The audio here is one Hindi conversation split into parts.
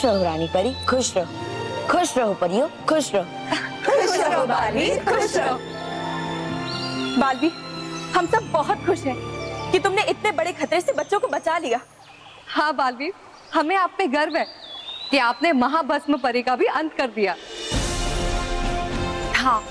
खुश रहो रानी परी, खुश रहो। खुश रहो परियो, खुश रहो। खुश रहो बालवीर, खुश रहो। बालवीर, हम सब बहुत खुश हैं कि तुमने इतने बड़े खतरे से बच्चों को बचा लिया। हाँ बालवीर, हमें आप पे गर्व है कि आपने महाभस्म परी का भी अंत कर दिया। हाँ,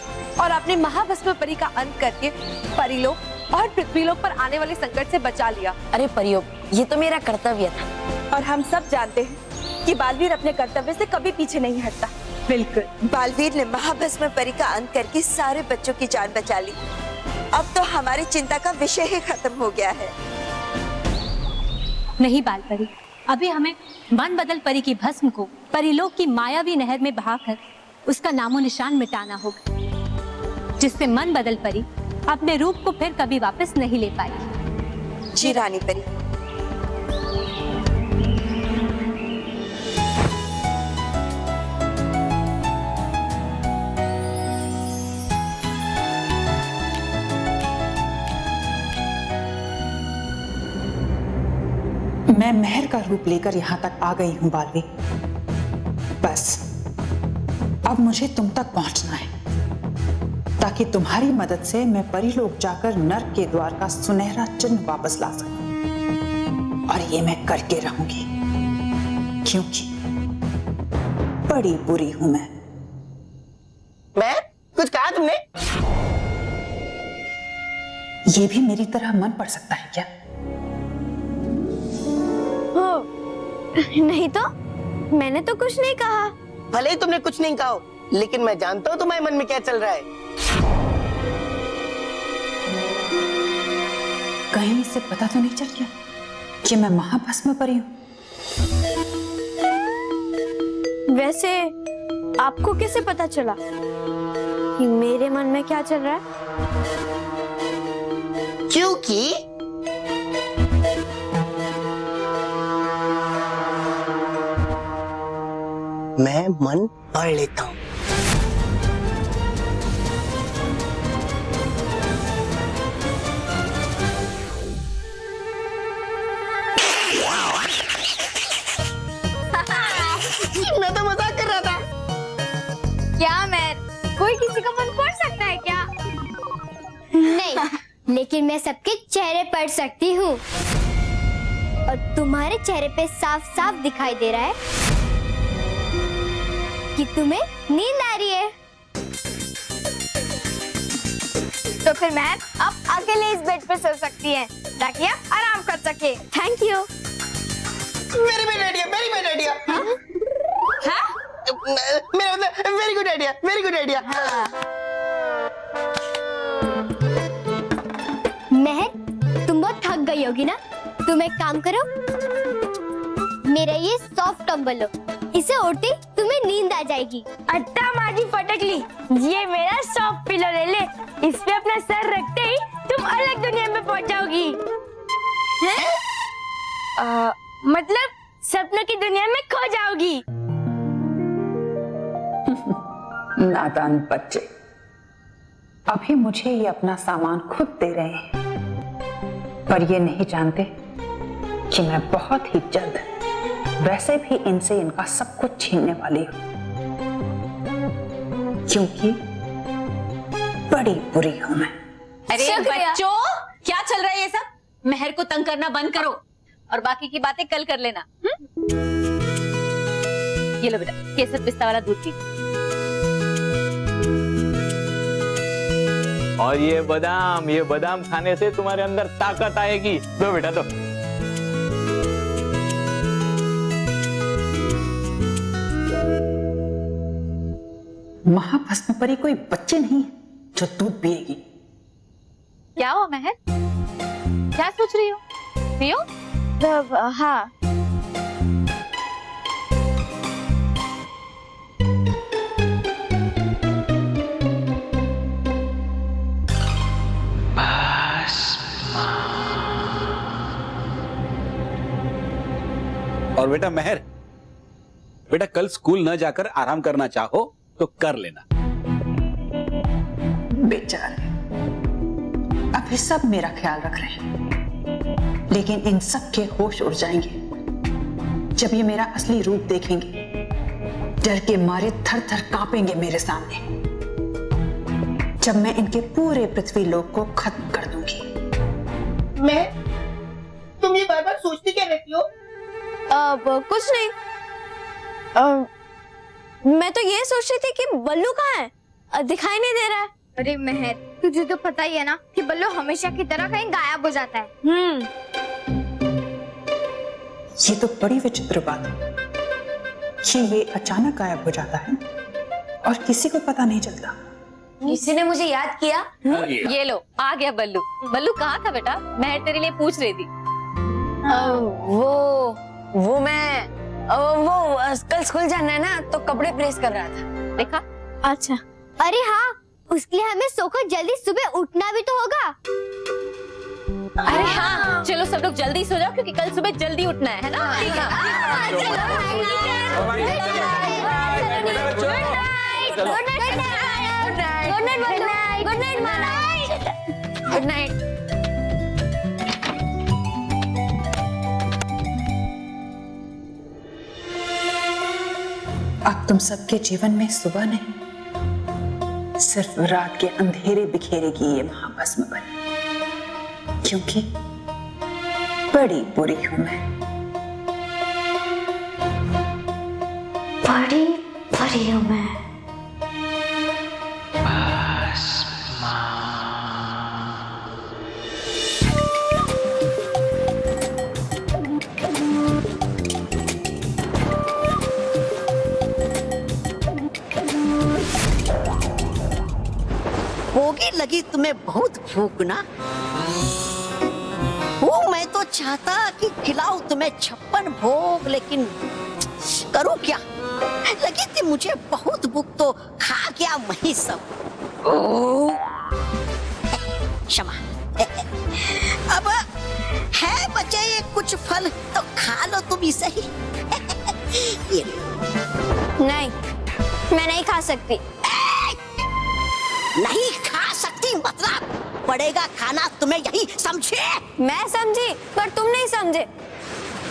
और आपने महाभस्म परी का अंत करके परीलोक और पृथ्वीलोक पर आने वाले संकट से बचा लिया। अरे परियो, ये तो मेरा कर्तव्य था। और हम सब जानते हैं कि बालवीर अपने कर्तव्य से कभी पीछे नहीं हटता। बिल्कुल, बालवीर ने महाभस्म परी का अंत करके सारे बच्चों की जान बचा ली। अब तो हमारी चिंता का विषय ही खत्म हो गया है। नहीं बाल परी, अभी हमें मन बदल परी की भस्म को परीलोक की मायावी नहर में बहाकर उसका नामो निशान मिटाना होगा, जिससे मन बदल परी अपने रूप को फिर कभी वापस नहीं ले पाएगी। जी रानी परी। मैं मेहर का रूप लेकर यहाँ तक आ गई हूँ बालवी। बस अब मुझे तुम तक पहुंचना है, ताकि तुम्हारी मदद से मैं परीलोक जाकर नर्क के द्वार का सुनहरा चिन्ह वापस ला सकूं। और ये मैं करके रहूंगी, क्योंकि बड़ी बुरी हूं मैं। कुछ कहा तुमने? ये भी मेरी तरह मन पड़ सकता है क्या? नहीं तो मैंने तो कुछ नहीं कहा। भले ही तुमने कुछ नहीं कहा, लेकिन मैं जानता हूँ तुम्हारे मन में क्या चल रहा है। कहीं से पता तो नहीं चल गया कि मैं महाभस्म परी हूँ? वैसे आपको कैसे पता चला कि मेरे मन में क्या चल रहा है? क्योंकि मैं मन पढ़ लेता हूँ। मैं तो मजाक कर रहा था। क्या मैं कोई किसी का मन पढ़ सकता है क्या? नहीं, लेकिन मैं सबके चेहरे पढ़ सकती हूँ। और तुम्हारे चेहरे पे साफ साफ दिखाई दे रहा है कि तुम्हें नींद आ रही है। तो फिर मैं अब अकेले इस बेड पर सो सकती है, ताकि आप आराम कर सके। Thank you. Very bad idea, very bad idea. मेरा मतलब very good idea, very good idea. महक, तुम बहुत थक गई होगी ना? तुम एक काम करो, मेरा ये सॉफ्ट कंबल लो, इसे ओढ़ते तुम्हें नींद आ जाएगी। अट्टा माजी फटकली, ये मेरा सॉफ्ट पिलो ले ले, इस पे अपना सर रखते ही तुम अलग दुनिया में पहुंच जाओगी। मतलब सपनों की दुनिया में खो जाओगी। नादान बच्चे, अभी मुझे ये अपना सामान खुद दे रहे हैं, पर ये नहीं जानते कि मैं बहुत ही जल्द वैसे भी इनसे इनका सब कुछ छीनने वाली हूं, क्योंकि बड़ी बुरी हूं मैं। अरे बच्चों, क्या चल रहा है ये सब? मेहर को तंग करना बंद करो और बाकी की बातें कल कर लेना। ये लो बेटा, केसर पिस्ता वाला दूध पी। और ये बादाम खाने से तुम्हारे अंदर ताकत आएगी। दो बेटा दो। महाभस्म परी कोई बच्चे नहीं जो दूध पिएगी। क्या हुआ मेहर? क्या सोच रही हो? पियो? हाँ। और बेटा मेहर, बेटा कल स्कूल न जाकर आराम करना चाहो तो कर लेना। बेचारे अभी सब मेरा ख्याल रख रहे हैं, लेकिन इन सब के होश उड़ जाएंगे जब ये मेरा असली रूप देखेंगे डर के मारे थर थर कांपेंगे मेरे सामने जब मैं इनके पूरे पृथ्वी लोक को खत्म कर दूंगी। मैं तुम ये बार बार सोचती क्या रहती हो? कुछ नहीं। मैं तो ये सोच रही थी कि बल्लू कहाँ है, दिखाई नहीं दे रहा है। अरे मेहर, तुझे तो पता ही है ना कि बल्लू हमेशा की तरह कहीं गायब हो जाता है। ये तो बड़ी विचित्र बात है कि ये अचानक गायब हो जाता है और किसी को पता नहीं चलता। किसी ने मुझे याद किया। ये लो, आ गया बल्लू। बल्लू कहाँ था बेटा? महर तेरे लिए पूछ रही थी। वो मैं कल स्कूल जाना है ना, तो कपड़े प्रेस कर रहा था। देखा? अच्छा। अरे हाँ, उसके लिए हमें सोकर जल्दी सुबह उठना भी तो होगा। अरे हाँ, चलो सब लोग जल्दी सो जाओ क्योंकि कल सुबह जल्दी उठना है ना? ठीक है। Good night. अब तुम सबके जीवन में सुबह नहीं, सिर्फ रात के अंधेरे बिखेरेगी ये महाभस्म बनी, क्योंकि बड़ी बुरी हूं मैं, बड़ी बुरी हूं मैं। होगी लगी तुम्हें बहुत भूख ना? वो मैं तो चाहता कि खिलाऊं तुम्हें 56 भोग, लेकिन करूं क्या? लगी थी मुझे बहुत भूख तो खा गया वही सब। क्षमा। अब है बचे ये कुछ फल तो खा लो तुम ही सही। ये नहीं, मैं नहीं खा सकती। नहीं खा सकती मतलब पड़ेगा खाना तुम्हें, यही समझे? मैं समझी पर तुम नहीं समझे।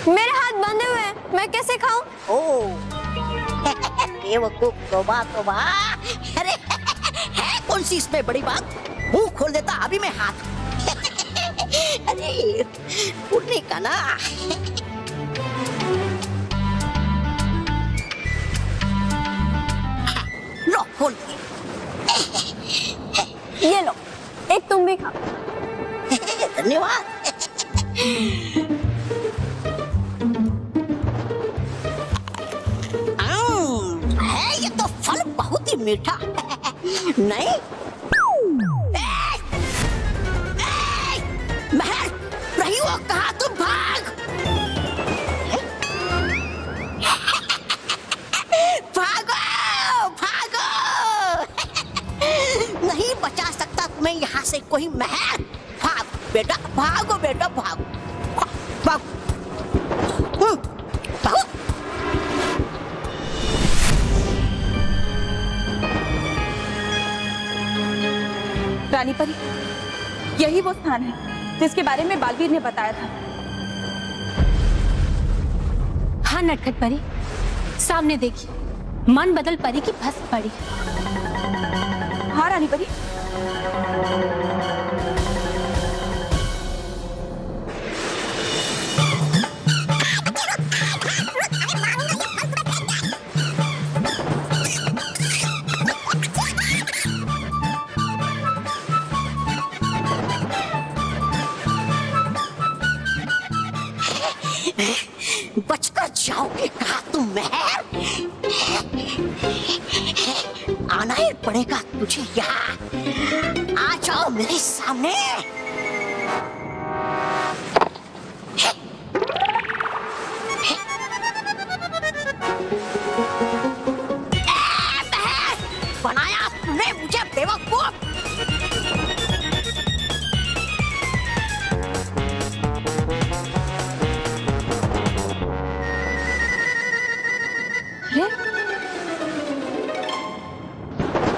मेरे हाथ बंधे हुए हैं, मैं कैसे खाऊं? बेवकूफ, तौबा तौबा। अरे है कौन सी इसमें बड़ी बात? मुंह खोल देता अभी मैं हाथ। अरे उठने का ना। लो खोल दे। ये लो, एक तुम भी खाओ। धन्यवाद। है ये तो फल बहुत ही मीठा। नहीं महर रही हो, कहा तुम? भाग भागो भागो। नहीं बचा सकता तुम्हें यहाँ से कोई महर। भाग बेटा, भागो बेटा, भागो भागो भागो। रानी परी, यही वो स्थान है जिसके बारे में बालवीर ने बताया था। हाँ नटखट परी, सामने देखिए, मन बदल परी की भस्म पड़ी। हाँ रानी परी। बचकर जाओगे कहा तुम महर? आना ही पड़ेगा तुझे यहाँ। आ जाओ मेरे सामने। बनाया तूने मुझे बेवकूफ।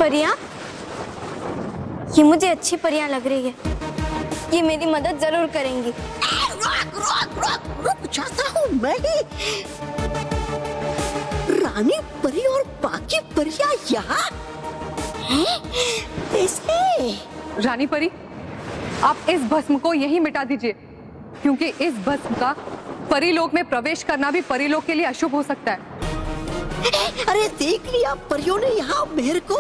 परियां? ये मुझे अच्छी परियां लग रही है, ये मेरी मदद जरूर करेंगी। रुक रुक रुक रुक जाता हूँ मैं ही। रानी परी और बाकी परियां यहाँ कैसे? रानी परी, आप इस भस्म को यही मिटा दीजिए, क्योंकि इस भस्म का परीलोक में प्रवेश करना भी परीलोक के लिए अशुभ हो सकता है। अरे देख लिया परियों ने यहाँ मेहर को,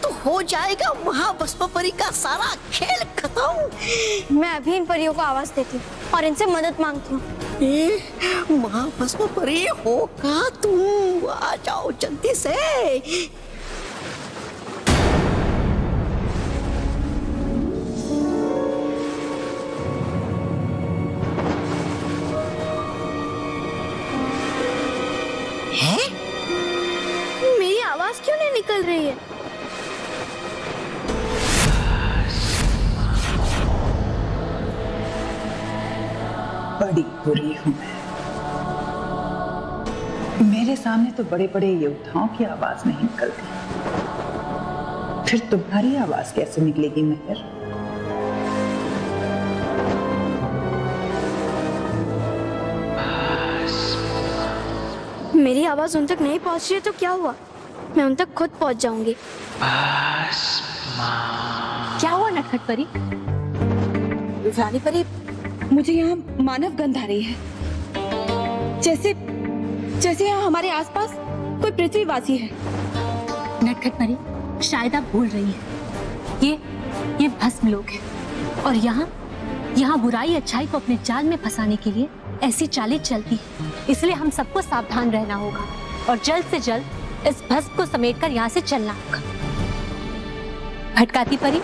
तो हो जाएगा महाभस्म परी का सारा खेल खत्म। मैं अभी इन परियों को आवाज देती हूँ और इनसे मदद मांगती हूँ। महाभस्म परी होगा तू, आ जाओ जल्दी से। क्यों नहीं निकल रही है? बड़ी बुरी हूं मैं। मेरे सामने तो बड़े बड़े योद्धाओं की आवाज नहीं निकलती, फिर तुम्हारी आवाज कैसे निकलेगी मेहर? मेरी आवाज उन तक नहीं पहुंच रही है तो क्या हुआ? मैं उन तक खुद पहुंच जाऊंगी। क्या हुआ नटखट परी? रानी परी, मुझे यहाँ मानव गंध आ रही है, जैसे यहाँ हमारे आसपास कोई पृथ्वीवासी है। नटखट परी, शायद आप भूल रही हैं। ये भस्म लोक है और यहाँ बुराई अच्छाई को अपने जाल में फंसाने के लिए ऐसी चालें चलती है। इसलिए हम सबको सावधान रहना होगा और जल्द से जल्द इस भस्म को समेटकर यहाँ से चलना होगा। भटकाती परी,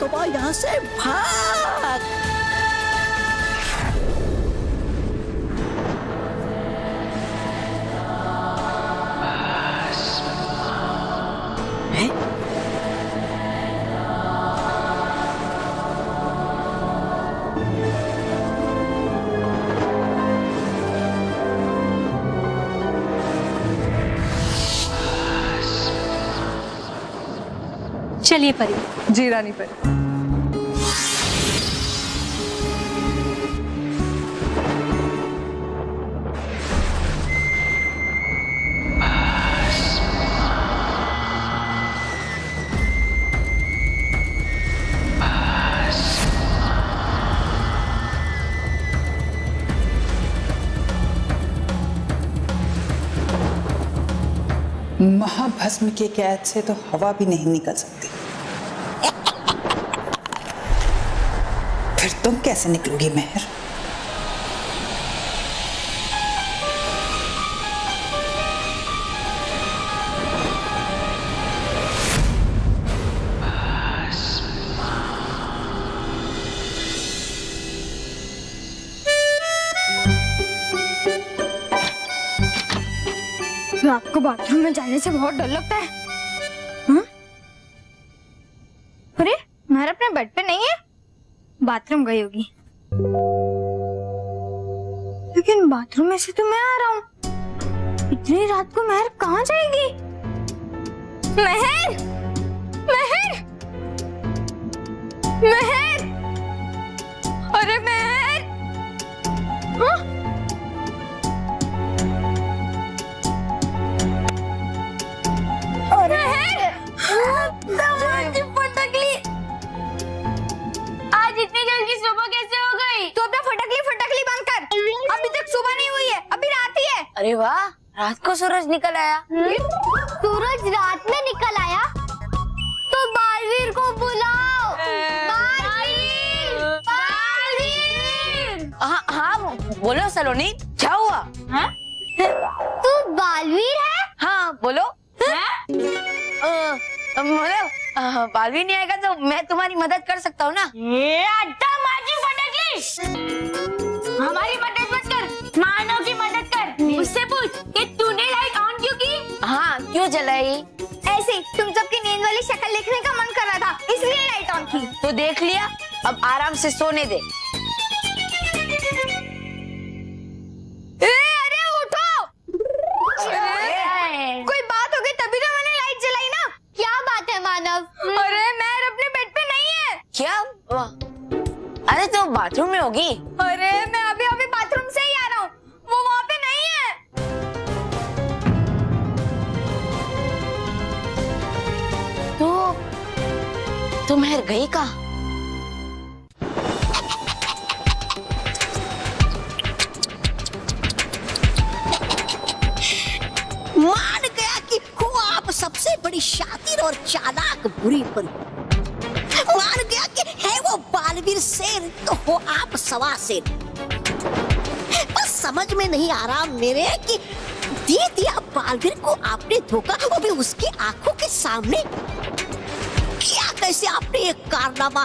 तोबा यहाँ से भाग। चलिए परी। जी रानी परी। महाभस्म के कैद से तो हवा भी नहीं निकल सकती, फिर तुम कैसे निकलोगी मेहर? रात को बाथरूम में जाने से बहुत डर लगता है। हाँ? अरे मेहर अपने बेड पे नहीं है, बाथरूम गई होगी। लेकिन बाथरूम में से तो मैं आ रहा हूँ, इतनी रात को मेहर कहाँ जाएगी? मेहर, मेहर, मेहर, अरे मेहर, हाँ? आज इतनी जल्दी सुबह कैसे हो गई? तू अपना फटकली बंद अरे वाह, रात को सूरज निकल आया। सूरज रात में निकल आया तो बालवीर को बुलाओ। बालवीर, बालवीर। हाँ बोलो सलोनी, क्या हुआ? हाँ? तू बालवीर है? हाँ बोलो। बोलो बालवीर नहीं आएगा तो मैं तुम्हारी मदद कर सकता हूँ ना। माझी फटकली, हमारी मदद मत कर, मानव की मदद कर। उससे पूछ कि तूने लाइट ऑन क्यों की? हाँ क्यों जलाई? ऐसे तुम सबकी नींद वाली शक्ल देखने का मन कर रहा था, इसलिए लाइट ऑन की। तो देख लिया, अब आराम से सोने दे। अरे उठो! कोई बात हो गई तभी तो मैंने लाइट जलाई ना। क्या बात है मानव? अरे महर अपने बेड पे नहीं है। क्या? अरे तो बाथरूम में होगी। अरे मैं अभी बाथरूम से ही आ रहा हूँ, वो वहाँ पे नहीं है। तो महर गई कहाँ? मान गया कि हो आप सबसे बड़ी शातिर और चालाक बुरी परी। मान गया कि है वो बालवीर शेर तो हो आप सवा शेर। बस समझ में नहीं आ रहा मेरे कि दे दिया बालवीर को आपने धोखा, वो भी उसकी आंखों के सामने। क्या कैसे आपने एक कारनामा,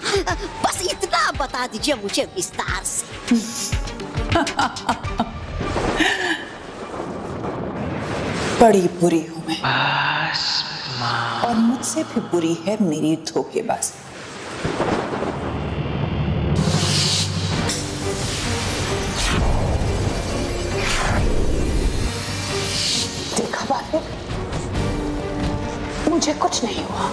बस इतना बता दीजिए मुझे विस्तार से। बड़ी बुरी हूं मैं, और मुझसे भी बुरी है मेरी धोखेबाजी। देखा बालवीर, मुझे कुछ नहीं हुआ।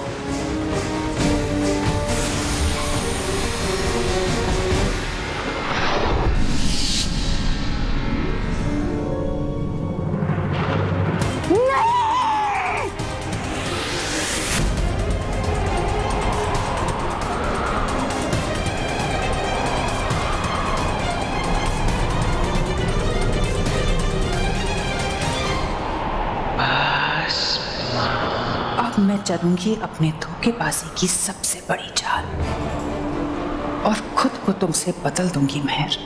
मैं चलूंगी अपने धोखेबाजी की सबसे बड़ी चाल और खुद को तुमसे बदल दूंगी महर।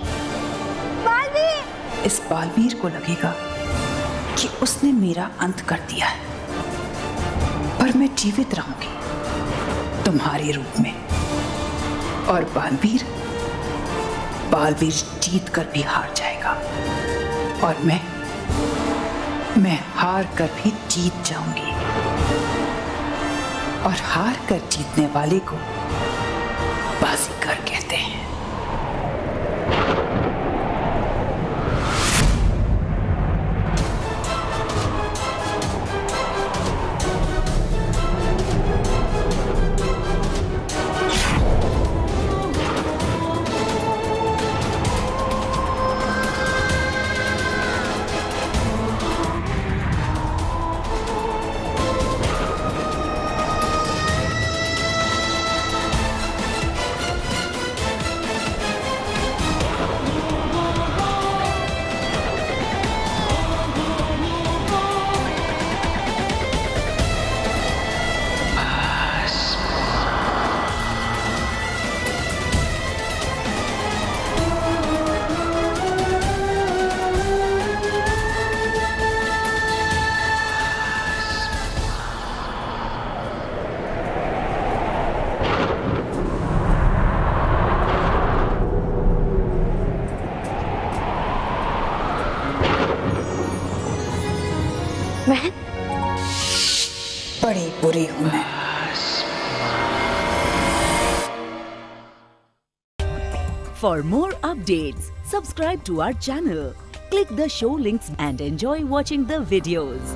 बालवीर! इस बालवीर को लगेगा कि उसने मेरा अंत कर दिया है, पर मैं जीवित रहूंगी तुम्हारे रूप में। और बालवीर जीत कर भी हार जाएगा और मैं हार कर भी जीत जाऊंगी। और हार कर जीतने वाले को बाजीगर कहते हैं। बड़ी बुरी हूं मैं। For more updates, subscribe to our channel, click the show links and enjoy watching the videos.